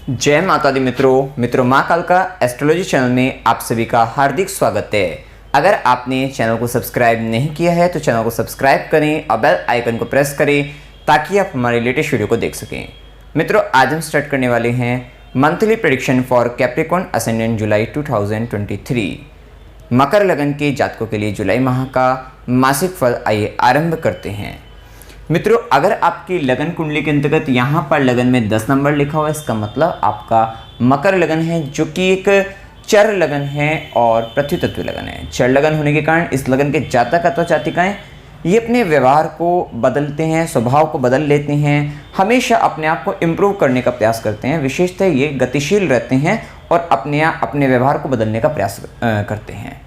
जय माता दी मित्रों माँ कालका एस्ट्रोलॉजी चैनल में आप सभी का हार्दिक स्वागत है। अगर आपने चैनल को सब्सक्राइब नहीं किया है तो चैनल को सब्सक्राइब करें और बेल आइकन को प्रेस करें ताकि आप हमारे लेटेस्ट वीडियो को देख सकें। मित्रों, आज हम स्टार्ट करने वाले हैं monthly prediction for Capricorn ascendant July 2023। मकर लगन के जातकों के लिए जुलाई माह का मासिक फल आइए आरंभ करते हैं। मित्रों, अगर आपकी लगन कुंडली के अंतर्गत यहाँ पर लगन में 10 नंबर लिखा हुआ है, इसका मतलब आपका मकर लगन है, जो कि एक चर लगन है और पृथ्वी तत्व लगन है। चर लगन होने के कारण इस लगन के जातक अथवा जातिकाएं ये अपने व्यवहार को बदलते हैं, स्वभाव को बदल लेते हैं, हमेशा अपने आप को इम्प्रूव करने का प्रयास करते हैं। विशेषतः ये गतिशील रहते हैं और अपने व्यवहार को बदलने का प्रयास करते हैं।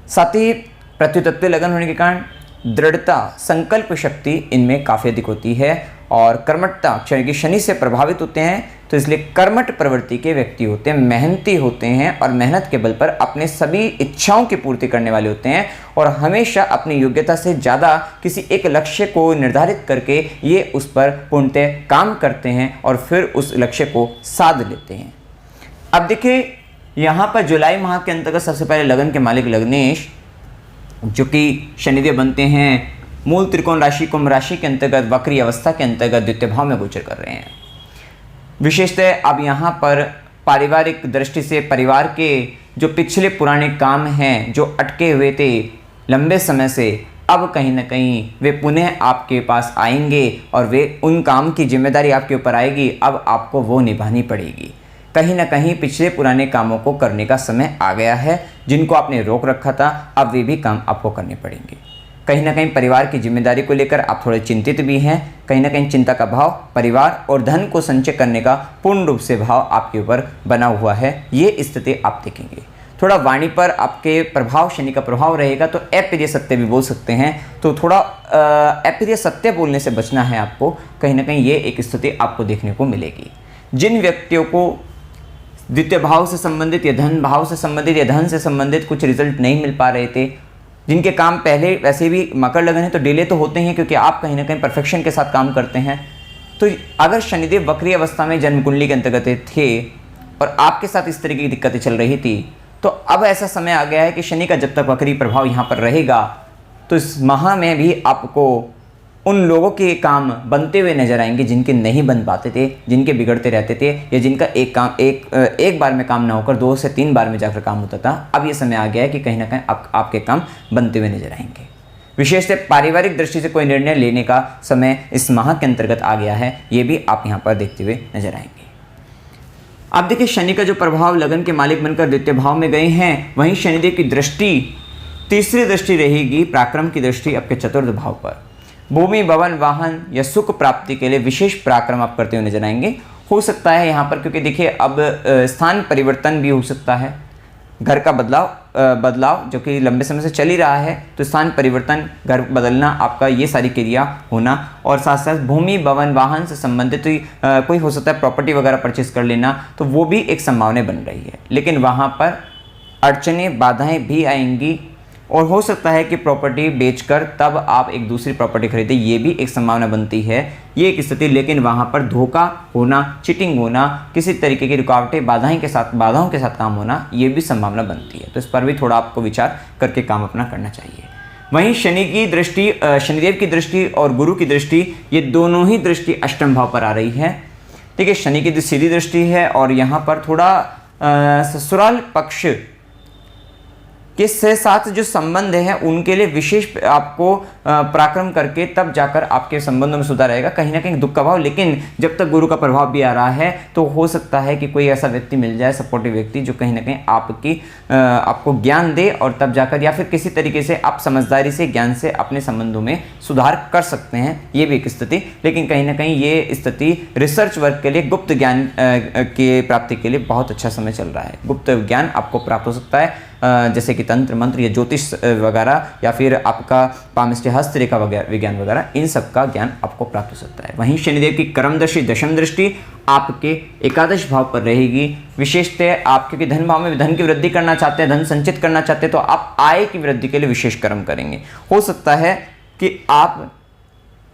साथ ही पृथ्वी तत्व लगन होने के कारण दृढ़ता, संकल्प शक्ति इनमें काफ़ी अधिक होती है और कर्मठता क्योंकि शनि से प्रभावित होते हैं, तो इसलिए कर्मठ प्रवृत्ति के व्यक्ति होते हैं, मेहनती होते हैं और मेहनत के बल पर अपने सभी इच्छाओं की पूर्ति करने वाले होते हैं और हमेशा अपनी योग्यता से ज़्यादा किसी एक लक्ष्य को निर्धारित करके ये उस पर पूर्णतः काम करते हैं और फिर उस लक्ष्य को साध लेते हैं। अब देखिए, यहाँ पर जुलाई माह के अंतर्गत सबसे पहले लगन के मालिक लग्नेश, जो कि शनिदेव बनते हैं, मूल त्रिकोण राशि कुंभ राशि के अंतर्गत वक्री अवस्था के अंतर्गत द्वितीय भाव में गोचर कर रहे हैं। विशेषतः अब यहाँ पर पारिवारिक दृष्टि से परिवार के जो पिछले पुराने काम हैं, जो अटके हुए थे लंबे समय से, अब कहीं ना कहीं वे पुनः आपके पास आएंगे और वे उन काम की जिम्मेदारी आपके ऊपर आएगी। अब आपको वो निभानी पड़ेगी। कहीं ना कहीं पिछले पुराने कामों को करने का समय आ गया है, जिनको आपने रोक रखा था, अब वे भी काम आपको करने पड़ेंगे। कहीं ना कहीं परिवार की जिम्मेदारी को लेकर आप थोड़े चिंतित भी हैं। कहीं ना कहीं चिंता का भाव परिवार और धन को संचय करने का पूर्ण रूप से भाव आपके ऊपर बना हुआ है। ये स्थिति आप देखेंगे। थोड़ा वाणी पर आपके प्रभाव, शनि का प्रभाव रहेगा, तो अप्रिय सत्य भी बोल सकते हैं, तो थोड़ा अप्रिय सत्य बोलने से बचना है आपको। कहीं ना कहीं ये एक स्थिति आपको देखने को मिलेगी। जिन व्यक्तियों को द्वितीय भाव से संबंधित या धन भाव से संबंधित या धन से संबंधित कुछ रिजल्ट नहीं मिल पा रहे थे, जिनके काम पहले वैसे भी मकर लगन है तो डिले तो होते हैं, क्योंकि आप कहीं ना कहीं परफेक्शन के साथ काम करते हैं। तो अगर शनिदेव वक्री अवस्था में जन्म कुंडली के अंतर्गत थे और आपके साथ इस तरीके की दिक्कतें चल रही थी, तो अब ऐसा समय आ गया है कि शनि का जब तक वक्री प्रभाव यहाँ पर रहेगा, तो इस माह में भी आपको उन लोगों के काम बनते हुए नजर आएंगे जिनके नहीं बन पाते थे, जिनके बिगड़ते रहते थे, या जिनका एक बार में काम ना होकर 2 से 3 बार में जाकर काम होता था। अब ये समय आ गया है कि कहीं ना कहीं आपके काम बनते हुए नजर आएंगे। विशेषतः पारिवारिक दृष्टि से कोई निर्णय लेने का समय इस माह के अंतर्गत आ गया है, ये भी आप यहाँ पर देखते हुए नजर आएंगे। अब देखिए, शनि का जो प्रभाव लगन के मालिक बनकर द्वितीय भाव में गए हैं, वहीं शनिदेव की दृष्टि तीसरी दृष्टि रहेगी, पराक्रम की दृष्टि आपके चतुर्थ भाव पर। भूमि, भवन, वाहन या सुख प्राप्ति के लिए विशेष पराक्रम आप करते हुए नजर आएंगे। हो सकता है यहाँ पर, क्योंकि देखिए अब स्थान परिवर्तन भी हो सकता है, घर का बदलाव जो कि लंबे समय से चल ही रहा है, तो स्थान परिवर्तन, घर बदलना, आपका ये सारी क्रिया होना, और साथ साथ भूमि, भवन, वाहन से संबंधित कोई हो सकता है प्रॉपर्टी वगैरह परचेज कर लेना, तो वो भी एक संभावना बन रही है। लेकिन वहाँ पर अड़चनें, बाधाएं भी आएंगी और हो सकता है कि प्रॉपर्टी बेचकर तब आप एक दूसरी प्रॉपर्टी खरीदें, ये भी एक संभावना बनती है, ये एक स्थिति। लेकिन वहाँ पर धोखा होना, चीटिंग होना, किसी तरीके की रुकावटें, बाधाओं के साथ काम होना, ये भी संभावना बनती है। तो इस पर भी थोड़ा आपको विचार करके काम अपना करना चाहिए। वहीं शनि की दृष्टि, शनिदेव की दृष्टि और गुरु की दृष्टि, ये दोनों ही दृष्टि अष्टम भाव पर आ रही है। देखिए, शनि की सीधी दृष्टि है और यहाँ पर थोड़ा ससुराल पक्ष के साथ जो संबंध है उनके लिए विशेष आपको पराक्रम करके तब जाकर आपके संबंधों में सुधार आएगा। कहीं ना कहीं दुख का भाव, लेकिन जब तक गुरु का प्रभाव भी आ रहा है तो हो सकता है कि कोई ऐसा व्यक्ति मिल जाए, सपोर्टिव व्यक्ति, जो कहीं ना कहीं आपको ज्ञान दे और तब जाकर, या फिर किसी तरीके से आप समझदारी से, ज्ञान से अपने संबंधों में सुधार कर सकते हैं। ये भी एक स्थिति। लेकिन कहीं ना कहीं ये स्थिति रिसर्च वर्क के लिए, गुप्त ज्ञान की प्राप्ति के लिए बहुत अच्छा समय चल रहा है। गुप्त ज्ञान आपको प्राप्त हो सकता है, जैसे कि तंत्र मंत्र या ज्योतिष वगैरह, या फिर आपका पामिस्ट्री, हस्तरेखा विज्ञान वगैरह, इन सब का ज्ञान आपको प्राप्त हो सकता है। वहीं शनिदेव की कर्म दृष्टि, दशम दृष्टि आपके एकादश भाव पर रहेगी। विशेषतः आप क्योंकि धन भाव में धन की वृद्धि करना चाहते हैं, धन संचित करना चाहते हैं, तो आप आय की वृद्धि के लिए विशेष कर्म करेंगे। हो सकता है कि आप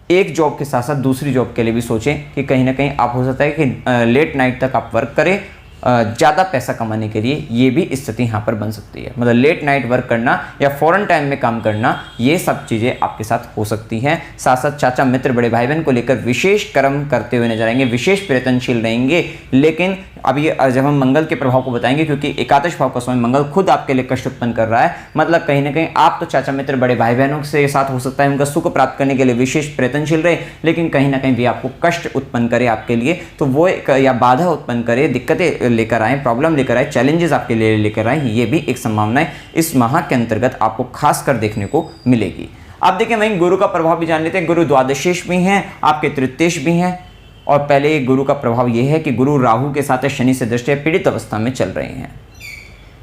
एक जॉब के साथ साथ दूसरी जॉब के लिए भी सोचें कि कहीं ना कहीं आप हो सकता है कि लेट नाइट तक आप वर्क करें ज़्यादा पैसा कमाने के लिए। ये भी स्थिति यहाँ पर बन सकती है, मतलब लेट नाइट वर्क करना या फ़ौरन टाइम में काम करना, ये सब चीज़ें आपके साथ हो सकती हैं। साथ साथ चाचा मित्र बड़े भाई बहन को लेकर विशेष कर्म करते हुए नजर आएंगे, विशेष प्रयत्नशील रहेंगे। लेकिन अब ये जब हम मंगल के प्रभाव को बताएंगे, क्योंकि एकादश भाव का स्वामी मंगल खुद आपके लिए कष्ट उत्पन्न कर रहा है, मतलब कहीं ना कहीं आप तो चाचा मित्र बड़े भाई बहनों के साथ हो सकता है उनका सुख प्राप्त करने के लिए विशेष प्रयत्नशील रहे, लेकिन कहीं ना कहीं भी आपको कष्ट उत्पन्न करे आपके लिए, तो वो या बाधा उत्पन्न करे, दिक्कतें लेकर आए, प्रॉब्लम लेकर आए, चैलेंजेस आपके लिए लेकर आए, ये भी एक संभावना है इस माह के अंतर्गत आपको खासकर देखने को मिलेगी। आप देखें वहीं गुरु का प्रभाव भी जान लेते हैं। गुरु द्वादशेश भी हैं, आपके तृतीयेश भी हैं, और पहले गुरु का प्रभाव यह है कि गुरु राहु के साथ शनि से दृष्टि पीड़ित अवस्था में चल रहे हैं।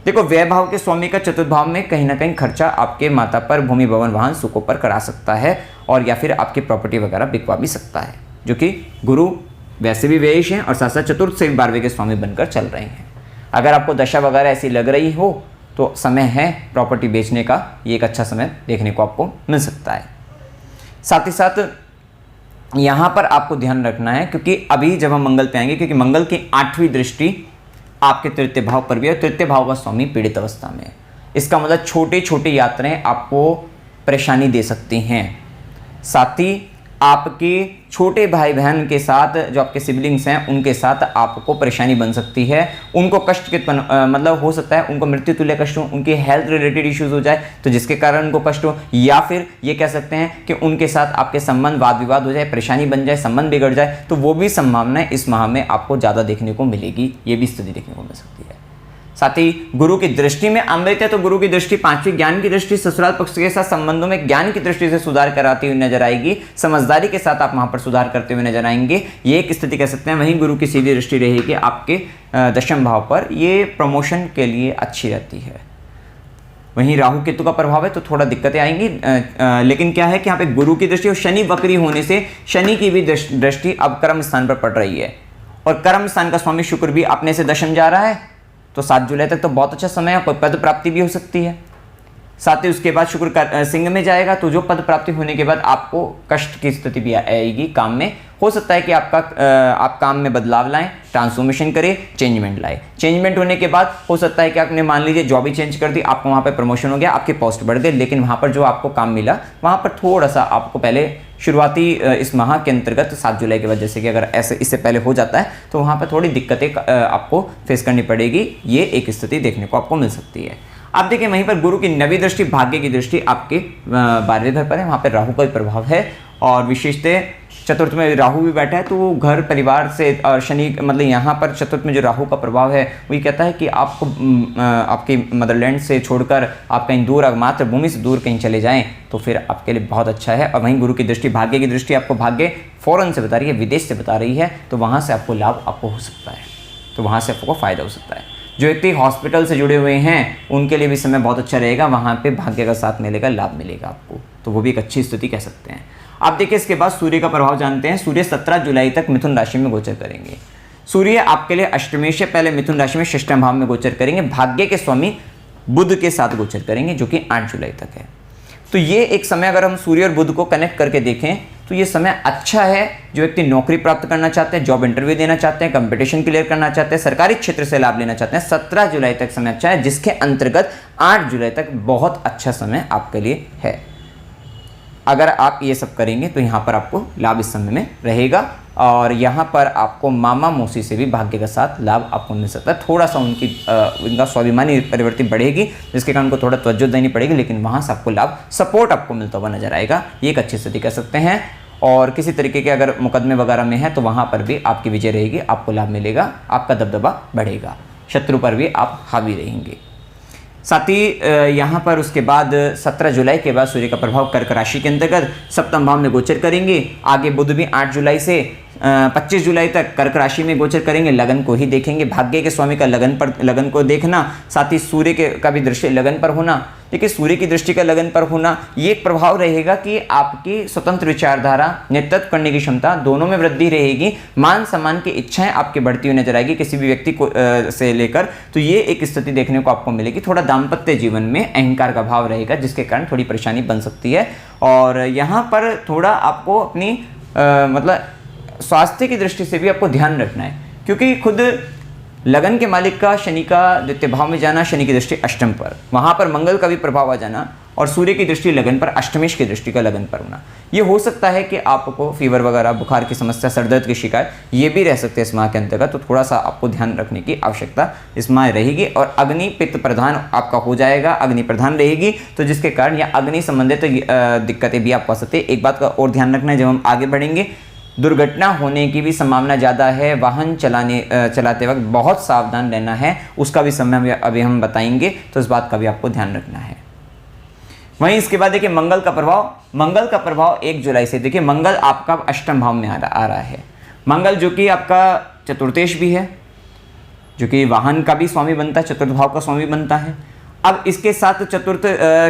देखो व्यय भाव के स्वामी का चतुर्थ भाव में कहीं ना कहीं खर्चा आपके माता पर, भूमि भवन वाहन सुखों पर करा सकता है, और या फिर आपकी प्रॉपर्टी वगैरह बिकवा भी सकता है, जो कि गुरु वैसे भी व्ययिश हैं और साथ साथ चतुर्थ से 12वें के स्वामी बनकर चल रहे हैं। अगर आपको दशा वगैरह ऐसी लग रही हो तो समय है प्रॉपर्टी बेचने का, ये एक अच्छा समय देखने को आपको मिल सकता है। साथ ही साथ यहाँ पर आपको ध्यान रखना है, क्योंकि अभी जब हम मंगल पे आएंगे, क्योंकि मंगल की 8वीं दृष्टि आपके तृतीय भाव पर भी है, तृतीय भाव का स्वामी पीड़ित अवस्था में है। इसका मतलब छोटी छोटी यात्राएं आपको परेशानी दे सकती हैं। साथ ही आपके छोटे भाई बहन के साथ, जो आपके सिबलिंग्स हैं, उनके साथ आपको परेशानी बन सकती है। उनको कष्ट के मतलब हो सकता है उनको मृत्यु तुल्य कष्ट हो, उनके हेल्थ रिलेटेड इश्यूज हो जाए तो जिसके कारण उनको कष्ट हो, या फिर ये कह सकते हैं कि उनके साथ आपके संबंध वाद विवाद हो जाए, परेशानी बन जाए, संबंध बिगड़ जाए, तो वो भी संभावनाएं इस माह में आपको ज़्यादा देखने को मिलेगी। ये भी स्थिति देखने को मिल सकती है। साथ ही गुरु की दृष्टि में अमृत है, तो गुरु की दृष्टि 5वीं ज्ञान की दृष्टि ससुराल पक्ष के साथ संबंधों में ज्ञान की दृष्टि से सुधार कराती हुई नजर आएगी। समझदारी के साथ आप वहां पर सुधार करते हुए नजर आएंगे, ये एक स्थिति कह सकते हैं। वहीं गुरु की सीधी दृष्टि रहेगी आपके दशम भाव पर, ये प्रमोशन के लिए अच्छी रहती है। वहीं राहु केतु का प्रभाव है तो थोड़ा दिक्कतें आएंगी, लेकिन क्या है कि यहाँ पे गुरु की दृष्टि और शनि वक्री होने से शनि की भी दृष्टि अब कर्म स्थान पर पड़ रही है, और कर्म स्थान का स्वामी शुक्र भी अपने से दशम जा रहा है, तो 7 जुलाई तक तो बहुत अच्छा समय है, कोई पद प्राप्ति भी हो सकती है। साथ ही उसके बाद शुक्र सिंह में जाएगा, तो जो पद प्राप्ति होने के बाद आपको कष्ट की स्थिति भी आएगी काम में। हो सकता है कि आप काम में बदलाव लाएं, ट्रांसफॉर्मेशन करें, चेंजमेंट लाएं। चेंजमेंट होने के बाद हो सकता है कि आपने मान लीजिए जॉब ही चेंज कर दी, आपको वहाँ पर प्रमोशन हो गया, आपकी पोस्ट बढ़ गई, लेकिन वहाँ पर जो आपको काम मिला वहाँ पर थोड़ा सा आपको पहले शुरुआती इस माह के अंतर्गत 7 जुलाई के बाद, जैसे कि अगर ऐसे इससे पहले हो जाता है तो वहाँ पर थोड़ी दिक्कतें आपको फेस करनी पड़ेगी। ये एक स्थिति देखने को आपको मिल सकती है। आप देखिए वहीं पर गुरु की 9वीं दृष्टि, भाग्य की दृष्टि आपके 12वें घर पर है, वहाँ पर राहु का भी प्रभाव है, और विशेषतः चतुर्थ में राहु भी बैठा है, तो वो घर परिवार से और शनि, मतलब यहाँ पर चतुर्थ में जो राहु का प्रभाव है वही कहता है कि आपको आपके मदरलैंड से छोड़कर आप कहीं दूर, मातृभूमि से दूर कहीं चले जाएं तो फिर आपके लिए बहुत अच्छा है। और वहीं गुरु की दृष्टि, भाग्य की दृष्टि आपको भाग्य फॉरेन से बता रही है, विदेश से बता रही है, तो वहाँ से आपको लाभ आपको हो सकता है, तो वहाँ से आपको फ़ायदा हो सकता है। जो व्यक्ति हॉस्पिटल से जुड़े हुए हैं उनके लिए भी समय बहुत अच्छा रहेगा, वहाँ पे भाग्य का साथ मिलेगा, लाभ मिलेगा आपको, तो वो भी एक अच्छी स्थिति कह सकते हैं। आप देखिए इसके बाद सूर्य का प्रभाव जानते हैं। सूर्य 17 जुलाई तक मिथुन राशि में गोचर करेंगे। सूर्य आपके लिए अष्टमेश से पहले मिथुन राशि में षष्ठम भाव में गोचर करेंगे, भाग्य के स्वामी बुध के साथ गोचर करेंगे, जो कि 8 जुलाई तक है। तो ये एक समय, अगर हम सूर्य और बुध को कनेक्ट करके देखें तो ये समय अच्छा है। जो व्यक्ति नौकरी प्राप्त करना चाहते हैं, जॉब इंटरव्यू देना चाहते हैं, कंपटीशन क्लियर करना चाहते हैं, सरकारी क्षेत्र से लाभ लेना चाहते हैं, 17 जुलाई तक समय अच्छा है, जिसके अंतर्गत 8 जुलाई तक बहुत अच्छा समय आपके लिए है। अगर आप ये सब करेंगे तो यहाँ पर आपको लाभ इस समय में रहेगा, और यहाँ पर आपको मामा मौसी से भी भाग्य का साथ लाभ आपको मिल सकता है। थोड़ा सा उनका स्वाभिमानी प्रवृत्ति बढ़ेगी, जिसके कारण उनको थोड़ा तवज्जो देनी पड़ेगी, लेकिन वहाँ से आपको लाभ, सपोर्ट आपको मिलता हुआ नजर आएगा। ये एक अच्छी स्थिति कह सकते हैं। और किसी तरीके के अगर मुकदमे वगैरह में है तो वहाँ पर भी आपकी विजय रहेगी, आपको लाभ मिलेगा, आपका दबदबा बढ़ेगा, शत्रु पर भी आप हावी रहेंगे। साथ ही यहाँ पर उसके बाद 17 जुलाई के बाद सूर्य का प्रभाव कर्क राशि के अंतर्गत सप्तम भाव में गोचर करेंगे। आगे बुध भी 8 जुलाई से 25 जुलाई तक कर्क राशि में गोचर करेंगे। लगन को ही देखेंगे, भाग्य के स्वामी का लगन को देखना, साथ ही सूर्य का भी दृष्टि लगन पर होना, देखिए सूर्य की दृष्टि का लगन पर होना ये एक प्रभाव रहेगा कि आपकी स्वतंत्र विचारधारा, नेतृत्व करने की क्षमता दोनों में वृद्धि रहेगी। मान सम्मान की इच्छाएं आपकी बढ़ती हुई नजर आएगी किसी भी व्यक्ति को से लेकर। तो ये एक स्थिति देखने को आपको मिलेगी। थोड़ा दाम्पत्य जीवन में अहंकार का भाव रहेगा जिसके कारण थोड़ी परेशानी बन सकती है। और यहाँ पर थोड़ा आपको अपनी मतलब स्वास्थ्य की दृष्टि से भी आपको ध्यान रखना है, क्योंकि खुद लगन के मालिक का शनि का द्वितीय भाव में जाना, शनि की दृष्टि अष्टम पर, वहाँ पर मंगल का भी प्रभाव आ जाना और सूर्य की दृष्टि लगन पर, अष्टमेश की दृष्टि का लगन पर होना, ये हो सकता है कि आपको फीवर वगैरह, बुखार की समस्या, सर दर्द की शिकायत ये भी रह सकते हैं इस माह के अंतर्गत। तो थोड़ा सा आपको ध्यान रखने की आवश्यकता इस माह रहेगी। और अग्नि पित्त प्रधान आपका हो जाएगा, अग्नि प्रधान रहेगी, तो जिसके कारण या अग्नि संबंधित दिक्कतें भी आपको आ सकती है। एक बात का और ध्यान रखना है, जब हम आगे बढ़ेंगे दुर्घटना होने की भी संभावना ज़्यादा है। वाहन चलाते वक्त बहुत सावधान रहना है, उसका भी समय अभी हम बताएंगे, तो इस बात का भी आपको ध्यान रखना है। वहीं इसके बाद देखिए मंगल का प्रभाव 1 जुलाई से, देखिए मंगल आपका अष्टम भाव में आ रहा है। मंगल जो कि आपका चतुर्थेश भी है, जो कि वाहन का भी स्वामी बनता है, चतुर्थ भाव का स्वामी बनता है। अब इसके साथ चतुर्थ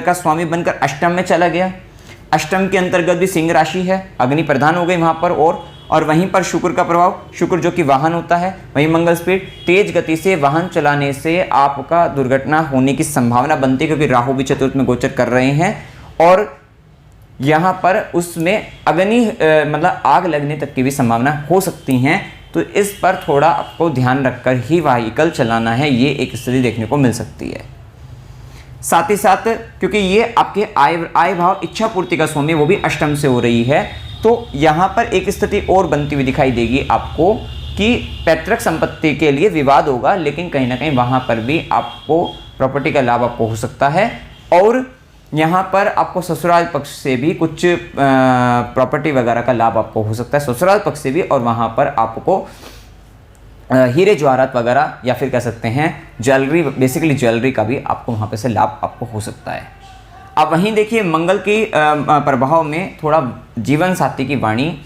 का स्वामी बनकर अष्टम में चला गया। अष्टम के अंतर्गत भी सिंह राशि है, अग्नि प्रधान हो गई वहाँ पर। और वहीं पर शुक्र का प्रभाव, शुक्र जो कि वाहन होता है, वहीं मंगल स्पीड, तेज गति से वाहन चलाने से आपका दुर्घटना होने की संभावना बनती है, क्योंकि राहु भी चतुर्थ में गोचर कर रहे हैं। और यहाँ पर उसमें अग्नि मतलब आग लगने तक की भी संभावना हो सकती हैं। तो इस पर थोड़ा आपको ध्यान रखकर ही व्हीकल चलाना है, ये एक स्थिति देखने को मिल सकती है। साथ ही साथ क्योंकि ये आपके आय भाव, इच्छा पूर्ति का स्वामी, वो भी अष्टम से हो रही है, तो यहाँ पर एक स्थिति और बनती हुई दिखाई देगी आपको कि पैतृक संपत्ति के लिए विवाद होगा, लेकिन कहीं ना कहीं वहाँ पर भी आपको प्रॉपर्टी का लाभ आपको हो सकता है। और यहाँ पर आपको ससुराल पक्ष से भी कुछ प्रॉपर्टी वगैरह का लाभ आपको हो सकता है, ससुराल पक्ष से भी। और वहाँ पर आपको हीरे जवाहरात वगैरह या फिर कह सकते हैं ज्वेलरी, बेसिकली ज्वेलरी का भी आपको वहाँ पे से लाभ आपको हो सकता है। अब वहीं देखिए मंगल की प्रभाव में थोड़ा जीवन साथी की वाणी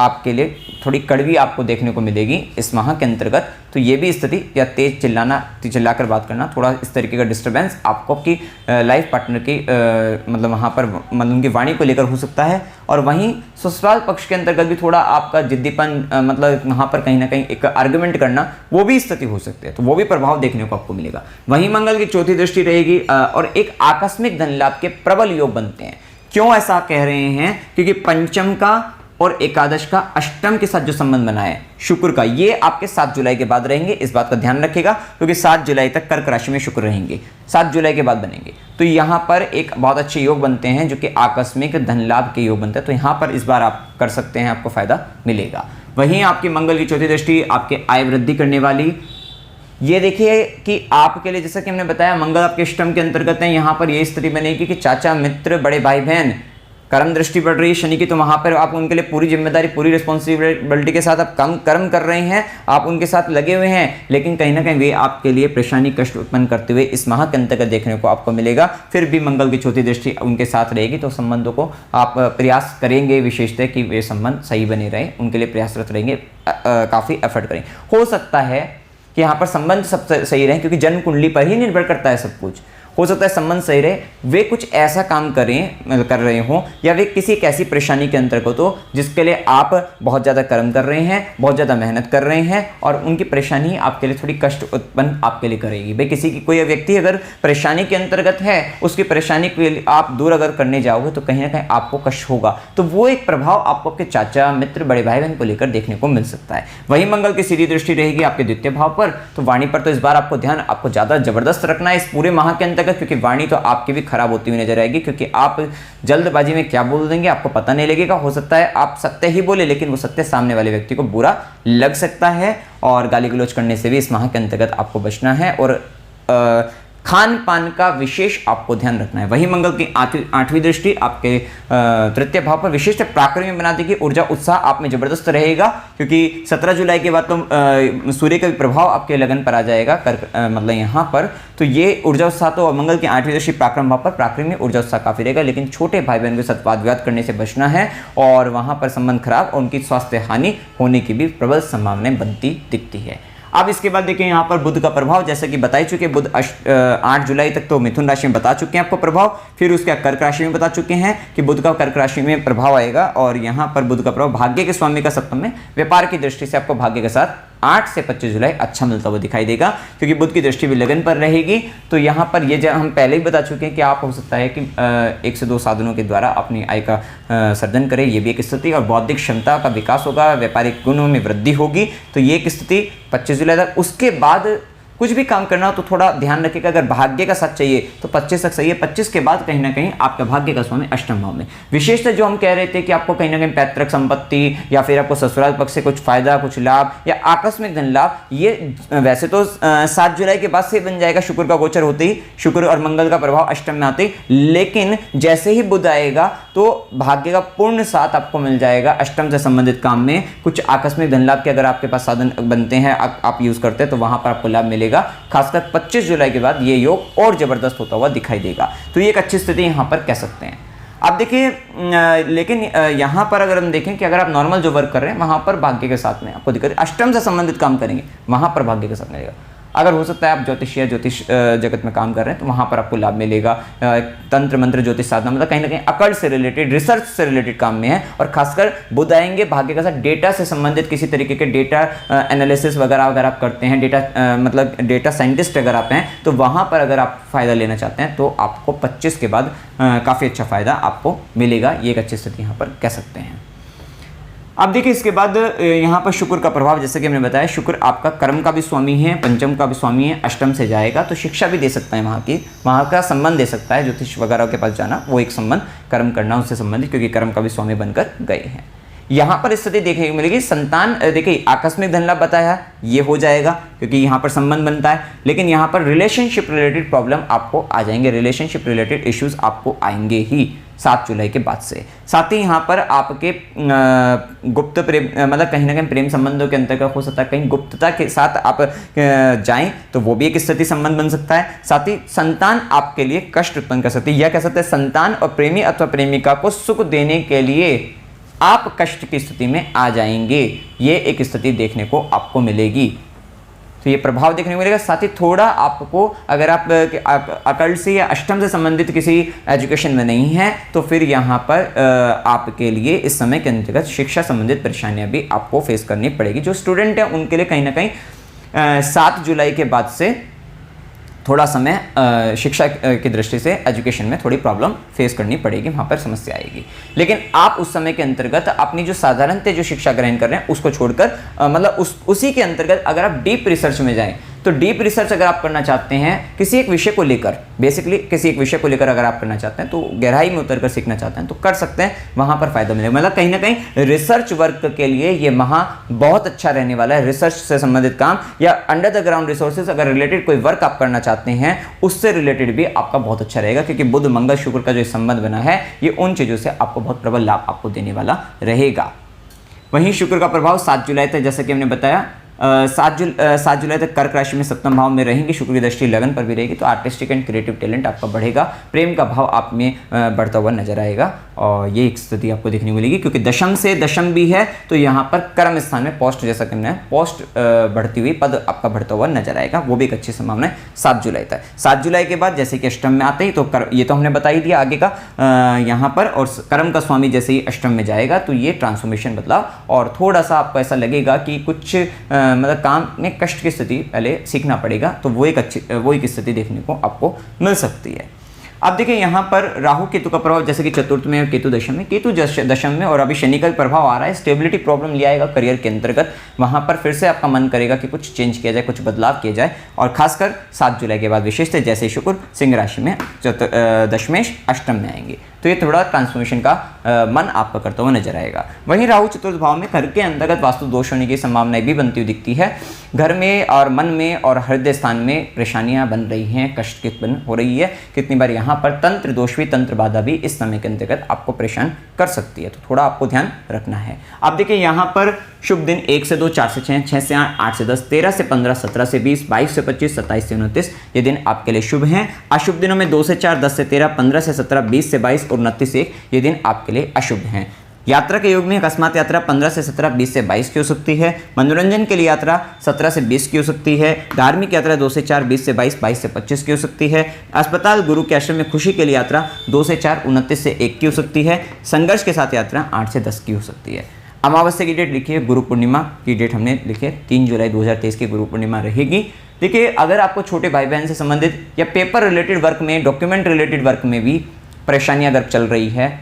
आपके लिए थोड़ी कड़वी आपको देखने को मिलेगी इस माह के अंतर्गत। तो ये भी स्थिति, या तेज चिल्लाकर बात करना, थोड़ा इस तरीके का डिस्टर्बेंस आपको आपकी लाइफ पार्टनर की मतलब वहाँ पर मतलब उनकी वाणी को लेकर हो सकता है। और वहीं ससुराल पक्ष के अंतर्गत भी थोड़ा आपका जिद्दीपन मतलब वहाँ पर कहीं ना कहीं एक आर्गुमेंट करना, वो भी स्थिति हो सकती है, तो वो भी प्रभाव देखने को आपको मिलेगा। वहीं मंगल की चौथी दृष्टि रहेगी और एक आकस्मिक धन लाभ के प्रबल योग बनते हैं। क्यों ऐसा कह रहे हैं? क्योंकि पंचम का और एकादश का अष्टम के साथ जो संबंध बना है शुक्र का, ये आपके 7 जुलाई के बाद रहेंगे। इस बात का ध्यान रखिएगा, क्योंकि 7 जुलाई तक कर्क राशि में शुक्र रहेंगे, 7 जुलाई के बाद बनेंगे। तो यहाँ पर एक बहुत अच्छे योग बनते हैं जो कि आकस्मिक धन लाभ के योग बनते हैं। तो यहाँ पर इस बार आप कर सकते हैं, आपको फायदा मिलेगा। वहीं आपकी मंगल की चौथी दृष्टि आपके आय वृद्धि करने वाली, ये देखिए कि आपके लिए जैसा कि हमने बताया मंगल आपके अष्टम के अंतर्गत है। यहाँ पर ये स्थिति बनेगी कि चाचा, मित्र, बड़े भाई बहन, कर्म दृष्टि बढ़ रही है शनि की, तो वहाँ पर आप उनके लिए पूरी जिम्मेदारी, पूरी रिस्पॉन्सिबिलिटी के साथ आप कर्म कर रहे हैं, आप उनके साथ लगे हुए हैं, लेकिन कहीं ना कहीं वे आपके लिए परेशानी, कष्ट उत्पन्न करते हुए इस माह के अंतर्गत देखने को आपको मिलेगा। फिर भी मंगल की चौथी दृष्टि उनके साथ रहेगी, तो संबंधों को आप प्रयास करेंगे विशेषतः कि वे संबंध सही बने रहे, उनके लिए प्रयासरत रहेंगे, काफ़ी एफर्ट करेंगे। हो सकता है कि यहाँ पर संबंध सब सही रहे, क्योंकि जन्म कुंडली पर ही निर्भर करता है सब कुछ। हो सकता है संबंध सही रहे, वे कुछ ऐसा काम कर रहे हों, या वे किसी एक ऐसी परेशानी के अंतर्गत हो जिसके लिए आप बहुत ज़्यादा कर्म कर रहे हैं, बहुत ज़्यादा मेहनत कर रहे हैं, और उनकी परेशानी आपके लिए थोड़ी कष्ट उत्पन्न आपके लिए करेगी। भाई किसी की कोई व्यक्ति अगर परेशानी के अंतर्गत है, उसकी परेशानी के लिए आप दूर अगर करने जाओगे तो कहीं ना कहीं आपको कष्ट होगा। तो वो एक प्रभाव आपको आपके चाचा, मित्र, बड़े भाई बहन को लेकर देखने को मिल सकता है। वही मंगल की सीधी दृष्टि रहेगी आपके द्वितीय भाव पर, तो वाणी पर तो इस बार आपको ध्यान आपको ज़्यादा जबरदस्त रखना है इस पूरे माह के अंतर्गत, क्योंकि वाणी तो आपकी भी खराब होती हुई नजर आएगी, क्योंकि आप जल्दबाजी में क्या बोल देंगे आपको पता नहीं लगेगा। हो सकता है आप सत्य ही बोले, लेकिन वो सत्य सामने वाले व्यक्ति को बुरा लग सकता है, और गाली गलौज करने से भी इस माह के अंतर्गत आपको बचना है। और खान पान का विशेष आपको ध्यान रखना है। वही मंगल की 8वीं दृष्टि आपके तृतीय भाव पर विशिष्ट पराक्रमी बना देगी। ऊर्जा उत्साह आप में जबरदस्त रहेगा, क्योंकि 17 जुलाई के बाद तो सूर्य का भी प्रभाव आपके लगन पर आ जाएगा, मतलब यहाँ पर। तो ये ऊर्जा उत्साह तो मंगल की 8वीं दृष्टि पराक्रम भाव पर पराक्रमी ऊर्जा उत्साह काफी रहेगा, लेकिन छोटे भाई बहन के साथ वाद विवाद करने से बचना है, और वहाँ पर संबंध खराब और उनकी स्वास्थ्य हानि होने की भी प्रबल संभावनाएं बनती दिखती है। अब इसके बाद देखिए यहाँ पर बुध का प्रभाव, जैसे कि बता ही चुके, बुध 8 जुलाई तक तो मिथुन राशि में बता चुके हैं आपको प्रभाव, फिर उसका कर्क राशि में बता चुके हैं कि बुध का कर्क राशि में प्रभाव आएगा। और यहाँ पर बुध का प्रभाव भाग्य के स्वामी का सप्तम में, व्यापार की दृष्टि से आपको भाग्य के साथ 8 से 25 जुलाई अच्छा मिलता हुआ दिखाई देगा, क्योंकि बुध की दृष्टि भी लगन पर रहेगी। तो यहाँ पर ये हम पहले ही बता चुके हैं कि आप हो सकता है कि 1 से 2 साधनों के द्वारा अपनी आय का सर्जन करें, ये भी एक स्थिति, और बौद्धिक क्षमता का विकास होगा, व्यापारिक गुणों में वृद्धि होगी, तो ये एक स्थिति 25 जुलाई तक। उसके बाद कुछ भी काम करना हो तो थोड़ा ध्यान रखिएगा, अगर भाग्य का साथ चाहिए तो 25 तक सही है। 25 के बाद कहीं ना कहीं आपका भाग्य का स्वामी अष्टम भाव में। विशेषतः जो हम कह रहे थे कि आपको कहीं ना कहीं पैतृक संपत्ति या फिर आपको ससुराल पक्ष से कुछ फायदा, कुछ लाभ या आकस्मिक धन लाभ, ये वैसे तो 7 जुलाई के बाद से बन जाएगा, शुक्र का गोचर होते ही, शुक्र और मंगल का प्रभाव अष्टम में आते ही, लेकिन जैसे ही बुध आएगा तो भाग्य का पूर्ण साथ आपको मिल जाएगा। अष्टम से संबंधित काम में कुछ आकस्मिक धन लाभ के अगर आपके पास साधन बनते हैं, आप यूज करते हैं, तो वहां पर आपको लाभ मिलेगा। खासकर 25 जुलाई के बाद ये योग और जबरदस्त होता हुआ दिखाई देगा, तो ये एक अच्छी स्थिति यहां पर कह सकते हैं। अब देखिए, लेकिन यहां पर अगर हम देखें कि अगर आप नॉर्मल जो वर्क कर रहे हैं वहां पर भाग्य के साथ में आपको दिक्कत, अष्टम से संबंधित काम करेंगे वहां पर भाग्य के साथ मिलेगा। अगर हो सकता है आप ज्योतिष जगत में काम कर रहे हैं तो वहां पर आपको लाभ मिलेगा। तंत्र मंत्र ज्योतिष साधना, मतलब कहीं ना कहीं अकल्ट से रिलेटेड, रिसर्च से रिलेटेड काम में है। और खासकर बुध आएंगे भाग्य के साथ, डेटा से संबंधित किसी तरीके के डेटा एनालिसिस वगैरह अगर आप करते हैं, डेटा मतलब डेटा साइंटिस्ट अगर आप हैं, तो वहां पर अगर आप फायदा लेना चाहते हैं तो आपको 25 के बाद काफी अच्छा फायदा आपको मिलेगा। ये एक अच्छी स्थिति यहाँ पर कह सकते हैं। अब देखिए, इसके बाद यहाँ पर शुक्र का प्रभाव, जैसे कि हमने बताया, शुक्र आपका कर्म का भी स्वामी है, पंचम का भी स्वामी है, अष्टम से जाएगा तो शिक्षा भी दे सकता है, वहाँ का संबंध दे सकता है। ज्योतिष वगैरह के पास जाना, वो एक संबंध कर्म करना उससे संबंधित, क्योंकि कर्म का भी स्वामी बनकर गए हैं। यहाँ पर स्थिति देखने को मिलेगी। संतान, देखिए आकस्मिक धन लाभ बताया, ये हो जाएगा क्योंकि यहाँ पर संबंध बनता है, लेकिन यहाँ पर रिलेशनशिप रिलेटेड प्रॉब्लम आपको आ जाएंगे, रिलेशनशिप रिलेटेड इश्यूज आपको आएंगे ही 7 जुलाई के बाद से। साथ ही यहाँ पर आपके गुप्त प्रेम, मतलब कहीं ना कहीं प्रेम संबंधों के अंतर्गत हो सकता है, कहीं गुप्तता के साथ आप जाएं तो वो भी एक स्थिति संबंध बन सकता है। साथ ही संतान आपके लिए कष्ट उत्पन्न कर सकती है, यह कह सकते हैं संतान और प्रेमी अथवा प्रेमिका को सुख देने के लिए आप कष्ट की स्थिति में आ जाएंगे, ये एक स्थिति देखने को आपको मिलेगी। तो ये प्रभाव देखने को मिलेगा। साथ ही थोड़ा आपको, अगर आप अकल्ट से या अष्टम से संबंधित किसी एजुकेशन में नहीं है तो फिर यहाँ पर आपके लिए इस समय के अंतर्गत शिक्षा संबंधित परेशानियां भी आपको फेस करनी पड़ेगी। जो स्टूडेंट हैं उनके लिए कहीं ना कहीं 7 जुलाई के बाद से थोड़ा समय शिक्षा की दृष्टि से एजुकेशन में थोड़ी प्रॉब्लम फेस करनी पड़ेगी, वहाँ पर समस्या आएगी। लेकिन आप उस समय के अंतर्गत अपनी जो साधारणतः जो शिक्षा ग्रहण कर रहे हैं उसको छोड़कर, मतलब उसी के अंतर्गत अगर आप डीप रिसर्च में जाएं, तो डीप रिसर्च अगर आप करना चाहते हैं किसी एक विषय को लेकर, बेसिकली किसी एक विषय को लेकर अगर आप करना चाहते हैं, तो गहराई में उतरकर सीखना चाहते हैं तो कर सकते हैं, वहां पर फायदा मिलेगा। मतलब कहीं ना कहीं रिसर्च वर्क के लिए ये माह बहुत अच्छा रहने वाला है। रिसर्च से संबंधित काम या अंडर द ग्राउंड रिसोर्सेज अगर रिलेटेड कोई वर्क आप करना चाहते हैं, उससे रिलेटेड भी आपका बहुत अच्छा रहेगा, क्योंकि बुध मंगल शुक्र का जो संबंध बना है ये उन चीजों से आपको बहुत प्रबल लाभ आपको देने वाला रहेगा। वहीं शुक्र का प्रभाव 7 जुलाई तक, जैसे कि हमने बताया, 7 जुलाई तक कर्क राशि में सप्तम भाव में रहेंगे, शुक्र की दृष्टि लगन पर भी रहेगी, तो आर्टिस्टिक एंड क्रिएटिव टैलेंट आपका बढ़ेगा, प्रेम का भाव आप में बढ़ता हुआ नजर आएगा, और ये एक स्थिति आपको देखने को मिलेगी। क्योंकि दशम से दशम भी है तो यहाँ पर कर्म स्थान में पोस्ट, जैसा कि हमने पोस्ट बढ़ती हुई पद आपका बढ़ता हुआ नजर आएगा, वो भी एक अच्छी संभावना है 7 जुलाई तक। 7 जुलाई के बाद जैसे कि अष्टम में आते ही तो ये तो हमने बता ही दिया आगे का यहाँ पर, और कर्म का स्वामी जैसे ही अष्टम में जाएगा तो ये ट्रांसफॉर्मेशन बदलाव, और थोड़ा सा आपको ऐसा लगेगा कि कुछ मतलब काम में कष्ट की स्थिति पहले सीखना पड़ेगा, तो वो एक स्थिति देखने को आपको मिल सकती है। अब देखिए यहाँ पर राहु केतु का प्रभाव, जैसे कि चतुर्थ में और केतु दशम में, केतु दशम में, और अभी शनि का प्रभाव आ रहा है, स्टेबिलिटी प्रॉब्लम ले आएगा करियर के अंतर्गत। वहां पर फिर से आपका मन करेगा कि कुछ चेंज किया जाए, कुछ बदलाव किया जाए, और खासकर 7 जुलाई के बाद विशेषतः जैसे शुक्र सिंह राशि में दशमेश अष्टम में आएंगे तो ये थोड़ा ट्रांसफॉर्मेशन का मन आपका करता हुआ नजर आएगा। वहीं राहु चतुर्थ भाव में घर के अंतर्गत वास्तु दोष होने की संभावनाएं भी बनती हुई दिखती है। घर में और मन में और हृदय स्थान में परेशानियां बन रही हैं, कष्ट की उत्पन्न हो रही है। कितनी बार यहाँ पर तंत्र दोष भी, तंत्र बाधा भी इस समय के अंतर्गत आपको परेशान कर सकती है, तो थोड़ा आपको ध्यान रखना है। आप देखिए यहाँ पर शुभ दिन 1 से 2, 4 से 6, 6 से 8, 8 से 10, 13 से 15, 17 से 20, 22 से 25, 27 से 29 ये दिन आपके लिए शुभ हैं। अशुभ दिनों में 2 से 4, 10 से 13, 15 से 17, 20 से 22 और 29 से 1 ये दिन आपके लिए अशुभ हैं। यात्रा के योग में अकस्मात यात्रा 15 से 17, 20 से 22 की हो सकती है। मनोरंजन के लिए यात्रा 17 से 20 की हो सकती है। धार्मिक यात्रा 2 से 4, 20 से 22, 22 से 25 की हो सकती है। अस्पताल गुरु के आश्रम में खुशी के लिए यात्रा 2 से 4, 29 से 1 की हो सकती है। संघर्ष के साथ यात्रा 8 से 10 की हो सकती है। अमावस्या की डेट लिखिए, गुरु पूर्णिमा की डेट हमने लिखी है 3 जुलाई 2023 की गुरु पूर्णिमा रहेगी। देखिए, अगर आपको छोटे भाई बहन से संबंधित या पेपर रिलेटेड वर्क में, डॉक्यूमेंट रिलेटेड वर्क में भी परेशानियां अगर चल रही है,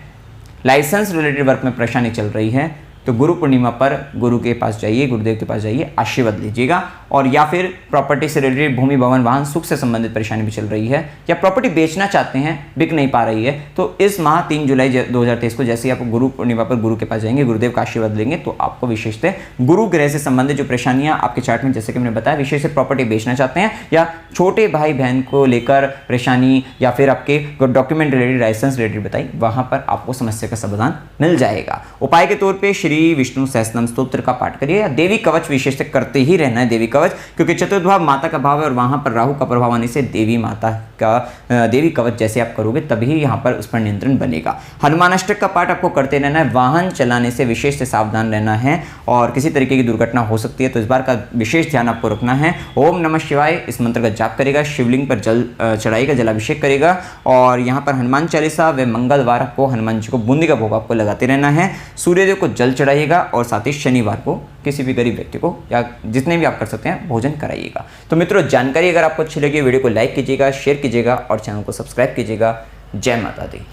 लाइसेंस रिलेटेड वर्क में परेशानी चल रही है, तो गुरु पूर्णिमा पर गुरु के पास जाइए, गुरुदेव के पास जाइए, आशीर्वाद लीजिएगा। और या फिर प्रॉपर्टी से रिलेटेड, भूमि भवन वाहन सुख से संबंधित परेशानी भी चल रही है, या प्रॉपर्टी बेचना चाहते हैं, बिक नहीं पा रही है, तो इस माह 3 जुलाई 2023 को जैसे ही आप गुरु पूर्णिमा पर गुरु के पास जाएंगे, गुरुदेव का आशीर्वाद लेंगे, तो आपको विशेषतः गुरु ग्रह से संबंधित जो परेशानियां आपके चार्ट में, जैसे कि मैंने बताया, विशेष प्रॉपर्टी बेचना चाहते हैं या छोटे भाई बहन को लेकर परेशानी, या फिर आपके डॉक्यूमेंट रिलेटेड, लाइसेंस रिलेटेड बताई, वहां पर आपको समस्या का समाधान मिल जाएगा। उपाय के तौर पर श्री विष्णु सहस्त्रनाम स्तोत्र का पाठ करिए, या देवी कवच विशेषतः करते ही रहना है, देवी कवच, क्योंकि चतुर्थ भाव माता का भाव है और वहां पर राहु का प्रभाव आने से देवी माता का देवी कवच जैसे आप करोगे तभी यहां पर उस पर नियंत्रण बनेगा। हनुमान अष्टक का पाठ आपको करते रहना है। वाहन चलाने से विशेष से सावधान रहना है और किसी तरीके की दुर्घटना हो सकती है, तो इस बार का विशेष ध्यान आपको रखना है। ओम नमः शिवाय इस मंत्र का जाप करेगा, शिवलिंग पर जल चढ़ाएगा, जलाभिषेक करेगा, और यहाँ पर हनुमान चालीसा व मंगलवार को हनुमान जी को बूंदी का भोग आपको लगाते रहना है। सूर्यदेव को जल चढ़ाइएगा और साथ ही शनिवार को किसी भी गरीब व्यक्ति को या जितने भी आप कर सकते हैं भोजन कराइएगा। तो मित्रों, जानकारी अगर आपको अच्छी लगी, वीडियो को लाइक कीजिएगा, शेयर कीजिएगा और चैनल को सब्सक्राइब कीजिएगा। जय माता दी।